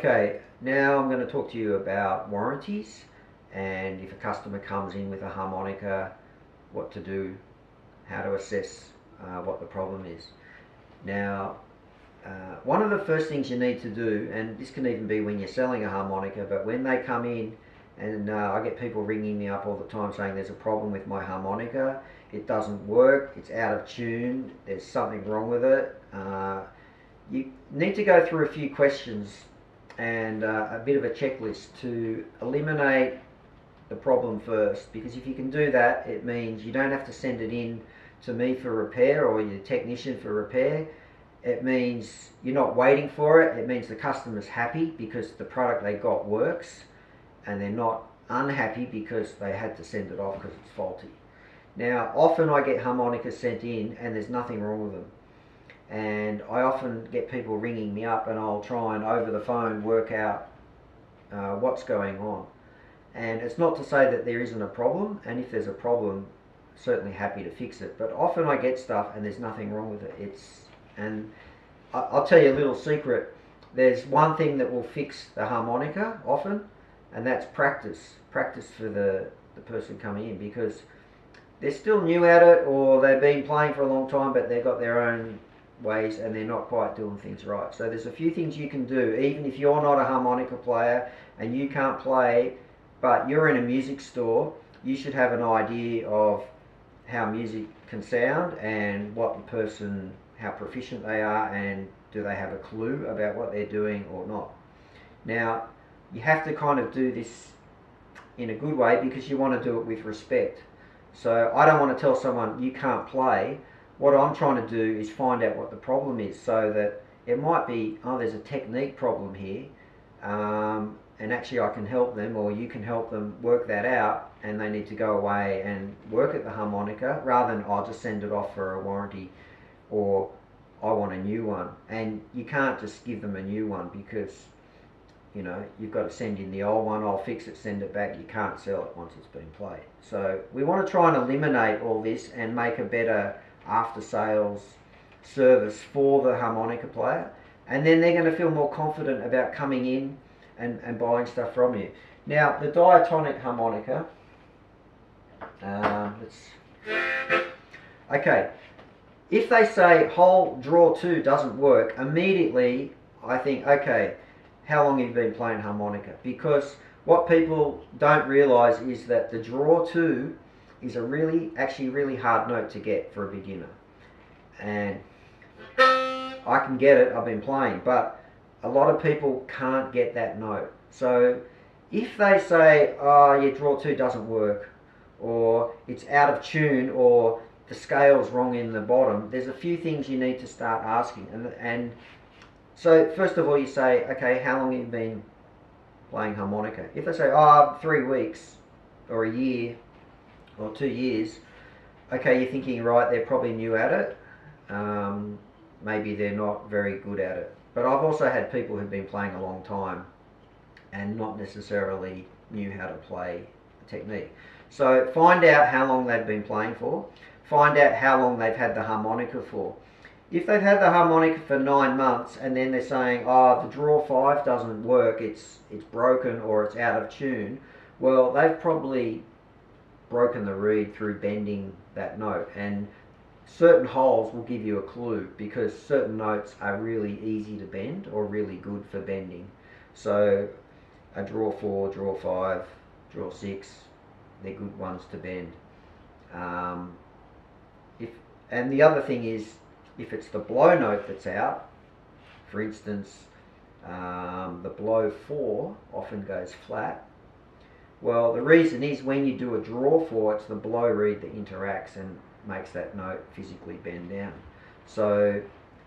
Okay, now I'm going to talk to you about warranties, and if a customer comes in with a harmonica, what to do, how to assess what the problem is. Now, one of the first things you need to do, and this can even be when you're selling a harmonica, but when they come in, and I get people ringing me up all the time saying there's a problem with my harmonica, it doesn't work, it's out of tune, there's something wrong with it. You need to go through a few questions and a bit of a checklist to eliminate the problem first, because if you can do that, it means you don't have to send it in to me for repair or your technician for repair. It means you're not waiting for it. It means the customer's happy because the product they got works, and they're not unhappy because they had to send it off because it's faulty. Now, often I get harmonicas sent in and there's nothing wrong with them. And I often get people ringing me up, and I'll try and over the phone work out what's going on. And it's not to say that there isn't a problem, and if there's a problem, certainly happy to fix it. But often I get stuff and there's nothing wrong with it. And I'll tell you a little secret. There's one thing that will fix the harmonica often, and that's practice. Practice for the person coming in, because they're still new at it, or they've been playing for a long time but they've got their own ways and they're not quite doing things right. So there's a few things you can do, even if you're not a harmonica player and you can't play, but you're in a music store. You should have an idea of how music can sound and what the person, how proficient they are, and do they have a clue about what they're doing or not. Now, you have to kind of do this in a good way because you want to do it with respect. So I don't want to tell someone you can't play. What I'm trying to do is find out what the problem is, so that it might be, oh, there's a technique problem here, and actually I can help them, or you can help them work that out, and they need to go away and work at the harmonica rather than I'll just send it off for a warranty, or I want a new one. And you can't just give them a new one because, you know, you've got to send in the old one, I'll fix it, send it back. You can't sell it once it's been played. So we want to try and eliminate all this and make a better after sales service for the harmonica player, and then they're going to feel more confident about coming in and buying stuff from you. Now, the diatonic harmonica, okay, if they say hole draw 2 doesn't work, immediately I think, okay, how long have you been playing harmonica? Because what people don't realise is that the draw 2 is a actually really hard note to get for a beginner. And I can get it, I've been playing, but a lot of people can't get that note. So if they say, oh, your draw 2 doesn't work, or it's out of tune, or the scale's wrong in the bottom, there's a few things you need to start asking. And so first of all you say, okay, how long have you been playing harmonica? If they say, oh, 3 weeks, or a year, or 2 years, okay, you're thinking, right, they're probably new at it. Maybe they're not very good at it. But I've also had people who've been playing a long time and not necessarily knew how to play the technique. So find out how long they've been playing for. Find out how long they've had the harmonica for. If they've had the harmonica for 9 months and then they're saying, oh, the draw 5 doesn't work, it's broken or it's out of tune, well, they've probably broken the reed through bending that note. And certain holes will give you a clue, because certain notes are really easy to bend or really good for bending. So a draw 4, draw 5, draw 6, they're good ones to bend. And the other thing is, if it's the blow note that's out, for instance, the blow 4 often goes flat. Well, the reason is when you do a draw 4, it's the blow reed that interacts and makes that note physically bend down. So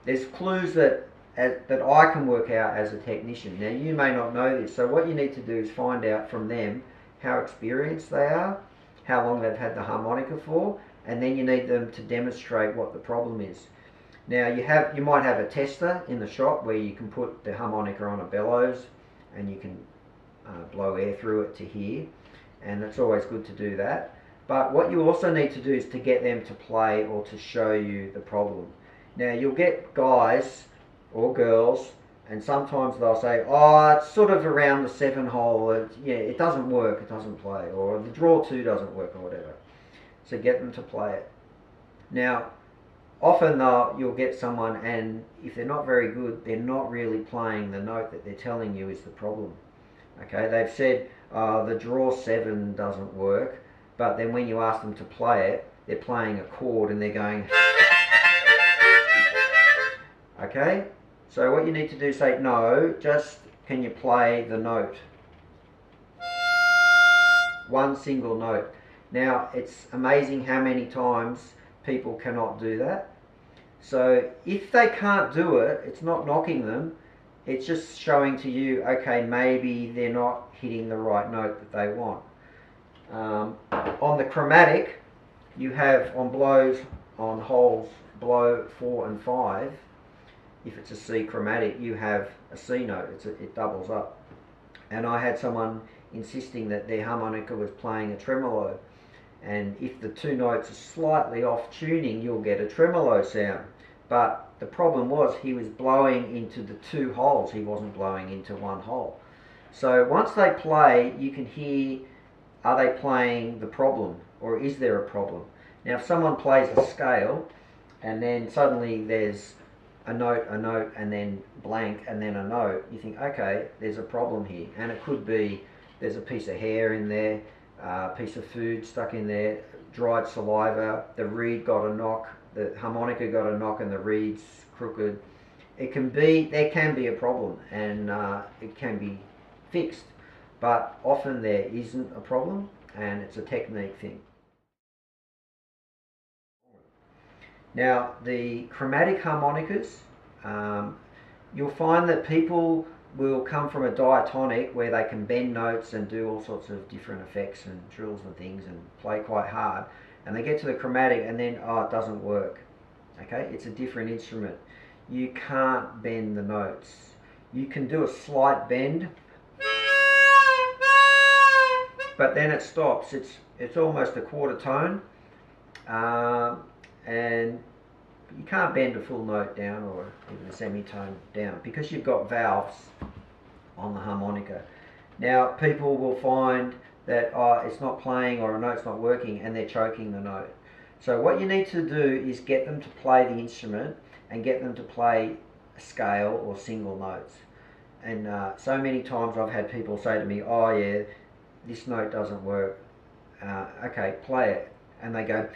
there's clues that I can work out as a technician. Now, you may not know this, so what you need to do is find out from them how experienced they are, how long they've had the harmonica for, and then you need them to demonstrate what the problem is. Now, you might have a tester in the shop where you can put the harmonica on a bellows and you can blow air through it to hear, and it's always good to do that. But what you also need to do is to get them to play or to show you the problem. Now, you'll get guys or girls And sometimes they'll say, oh, it's sort of around the 7 hole, it doesn't work, it doesn't play, or the draw 2 doesn't work, or whatever. So get them to play it. Now, often you'll get someone, and if they're not very good, they're not really playing the note that they're telling you is the problem. Okay, they've said the draw 7 doesn't work, but then when you ask them to play it, they're playing a chord and they're going. Okay, so what you need to do is say, no, just can you play the note? One single note. Now, it's amazing how many times people cannot do that. So if they can't do it, it's not knocking them, it's just showing to you, okay, maybe they're not hitting the right note that they want. On the chromatic, you have on blows, on holes, blow 4 and 5, if it's a C chromatic, you have a C note, it doubles up. And I had someone insisting that their harmonica was playing a tremolo, and if the 2 notes are slightly off tuning, you'll get a tremolo sound. But the problem was he was blowing into the 2 holes, he wasn't blowing into 1 hole. So once they play, you can hear, are they playing the problem, or is there a problem? Now if someone plays a scale and then suddenly there's a note, and then blank, and then a note, you think, okay, there's a problem here. And it could be there's a piece of hair in there, a piece of food stuck in there, dried saliva, the reed got a knock, the harmonica got a knock and the reed's crooked. There can be a problem, and it can be fixed, but often there isn't a problem, and it's a technique thing. Now, the chromatic harmonicas, you'll find that people will come from a diatonic where they can bend notes and do all sorts of different effects and drills and things and play quite hard, and they get to the chromatic and then, oh, it doesn't work. Okay, it's a different instrument. You can't bend the notes. You can do a slight bend, but then it stops. It's almost a quarter tone. And you can't bend a full note down or even a semitone down because you've got valves on the harmonica. Now people will find that it's not playing or a note's not working and they're choking the note. So what you need to do is get them to play the instrument and get them to play a scale or single notes. And so many times I've had people say to me, oh yeah, this note doesn't work. Okay, play it. And they go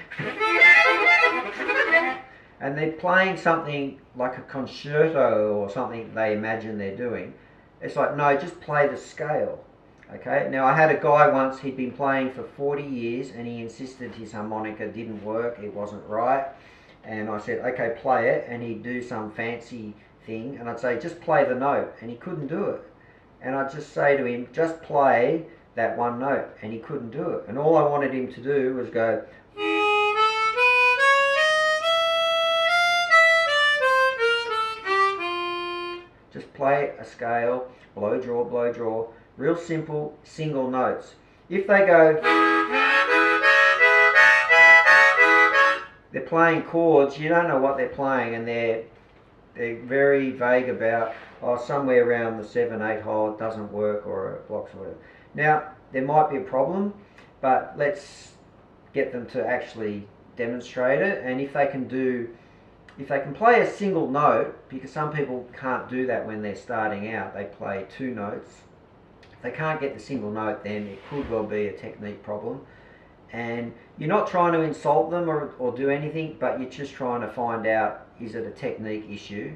and they're playing something like a concerto or something they imagine they're doing. It's like, no, just play the scale. Okay, now I had a guy once, he'd been playing for 40 years and he insisted his harmonica didn't work, it wasn't right. And I said, okay, play it, and he'd do some fancy thing and I'd say, just play the note, and he couldn't do it. And I'd just say to him, just play that one note, and he couldn't do it. And all I wanted him to do was go, just play a scale, blow, draw, real simple single notes. If they go, they're playing chords, you don't know what they're playing, and they're very vague about, oh, somewhere around the 7, 8 hole it doesn't work, or it blocks or whatever. Now, there might be a problem, but let's get them to actually demonstrate it, and if they can play a single note, because some people can't do that when they're starting out, they play 2 notes. If they can't get the single note, then it could well be a technique problem. And you're not trying to insult them or do anything, but you're just trying to find out, is it a technique issue?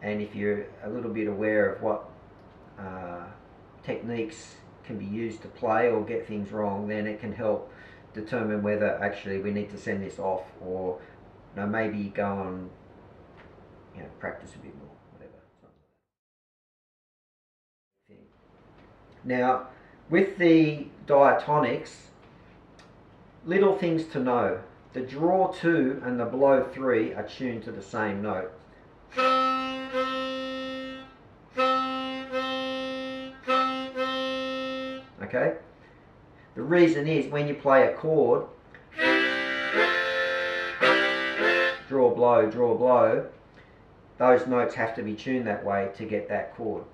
And if you're a little bit aware of what techniques can be used to play or get things wrong, then it can help determine whether actually we need to send this off, or maybe go and practice a bit more, whatever. Now, with the diatonics, little things to know. The draw 2 and the blow 3 are tuned to the same note. Okay? The reason is when you play a chord, draw, blow, those notes have to be tuned that way to get that chord.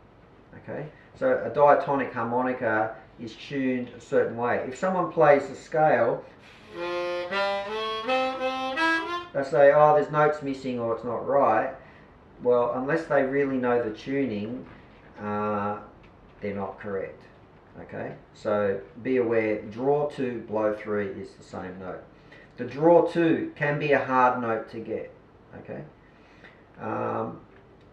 Okay, so a diatonic harmonica is tuned a certain way. If someone plays the scale, they say, oh, there's notes missing or it's not right. Well, unless they really know the tuning, they're not correct. Okay, so be aware, draw 2, blow 3 is the same note. The draw 2 can be a hard note to get. Okay.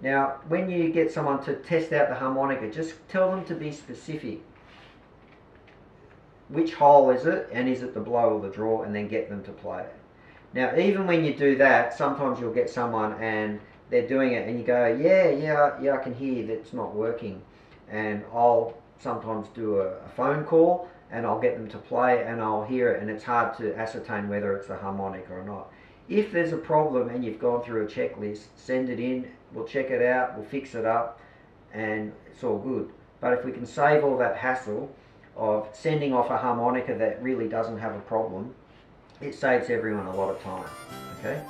Now, when you get someone to test out the harmonica, just tell them to be specific. Which hole is it, and is it the blow or the draw, and then get them to play it. Now, even when you do that, sometimes you'll get someone and they're doing it, and you go, yeah, I can hear that's not working. And I'll sometimes do a phone call, and I'll get them to play, and I'll hear it, and it's hard to ascertain whether it's the harmonica or not. If there's a problem and you've gone through a checklist, send it in, we'll check it out, we'll fix it up, and it's all good. But if we can save all that hassle of sending off a harmonica that really doesn't have a problem, it saves everyone a lot of time. Okay?